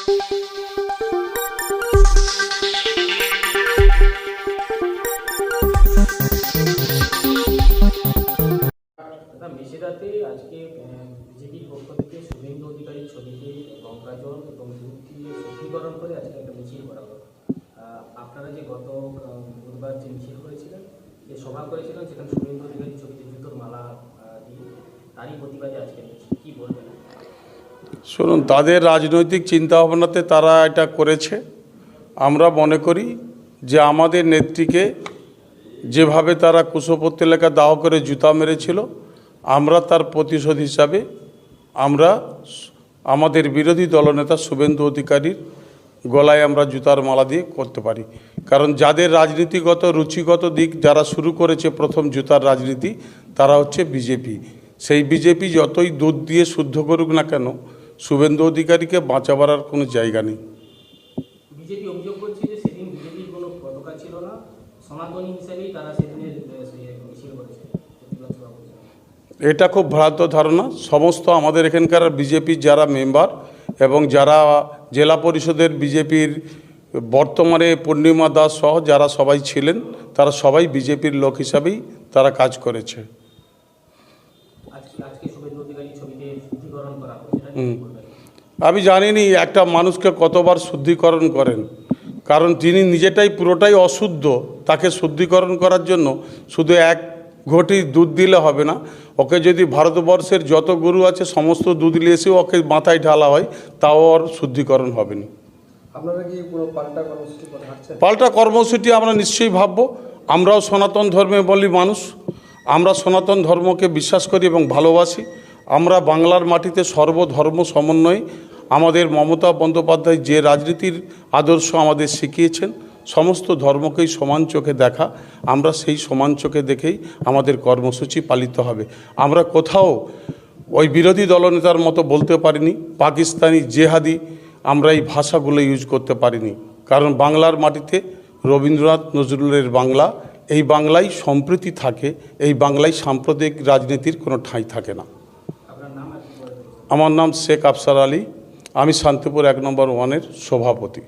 মেসেরাতে আজকে বিজেপির পক্ষ থেকে শুভেন্দু অধিকারীর ছবিতে গঙ্গাজল এবং দুধ দিয়ে শুদ্ধিকরণ করে আজকে একটা মিছিল করা হলো। আপনারা যে গত বুধবার যে মিছিল করেছিলেন, যে সভা করেছিলেন, সেখানে শুভেন্দু অধিকারীর ছবিতে জুতোর মালা দিয়ে তারই প্রতিবাদে আজকে মিছিল, কী বলবেন? শুনুন, তাদের রাজনৈতিক চিন্তাভাবনাতে তারা এটা করেছে। আমরা মনে করি যে আমাদের নেত্রীকে যেভাবে তারা কুশপুত্তলিকা এলাকা দাহ করে জুতা মেরেছিল, আমরা তার প্রতিশোধ হিসাবে আমরা আমাদের বিরোধী দলনেতা শুভেন্দু অধিকারীর গলায় আমরা জুতার মালা দিয়ে করতে পারি। কারণ যাদের রাজনীতিগত রুচিগত দিক যারা শুরু করেছে প্রথম জুতার রাজনীতি, তারা হচ্ছে বিজেপি। সেই বিজেপি যতই দুধ দিয়ে শুদ্ধ করুক না কেন, শুভেন্দু অধিকারীকে বাঁচাবার আর কোনো জায়গা নেই। বিজেপি অভিযোগ করছে যে সেদিন বিজেপির কোনো পতাকা ছিল না, সনাতনী হিসেবেই তারা সেদিনের মিছিল করেছে। এটা খুব ভ্রান্ত ধারণা। সমস্ত আমাদের এখানকার বিজেপির যারা মেম্বার এবং যারা জেলা পরিষদের বিজেপির বর্তমানে পূর্ণিমা দাস সহ যারা সবাই ছিলেন, তারা সবাই বিজেপির লোক হিসাবেই তারা কাজ করেছে। আমি জানিনি একটা মানুষকে কতবার শুদ্ধিকরণ করেন, কারণ তিনি নিজেটাই পুরোটাই অশুদ্ধ। তাকে শুদ্ধিকরণ করার জন্য শুধু এক ঘটি দুধ দিলে হবে না। ওকে যদি ভারতবর্ষের যত গরু আছে সমস্ত দুধ নিয়ে এসেও ওকে মাথায় ঢালা হয়, তাও ওর শুদ্ধিকরণ হবে না। আপনারা কি কোনো পাল্টা কর্মসূচি আমরা নিশ্চয়ই ভাবব। আমরাও সনাতন ধর্মে বলি মানুষ, আমরা সনাতন ধর্মকে বিশ্বাস করি এবং ভালোবাসি। আমরা বাংলার মাটিতে সর্বধর্ম সমন্বয়ে আমাদের মমতা বন্দ্যোপাধ্যায় যে রাজনীতির আদর্শ আমাদের শিখিয়েছেন, সমস্ত ধর্মকেই সমান চোখে দেখা, আমরা সেই সমান চোখে দেখেই আমাদের কর্মসূচি পালিত হবে। আমরা কোথাও ওই বিরোধী দলনেতার মতো বলতে পারিনি পাকিস্তানি জেহাদি, আমরা এই ভাষাগুলো ইউজ করতে পারিনি। কারণ বাংলার মাটিতে রবীন্দ্রনাথ নজরুলের বাংলা, এই বাংলায় সম্প্রীতি থাকে, এই বাংলায় সাম্প্রদায়িক রাজনীতির কোনো ঠাঁই থাকে না। আমার নাম শেখ আফসার আলী, আমি শান্তিপুর 1 নম্বর ওয়ার্ডের সভাপতি।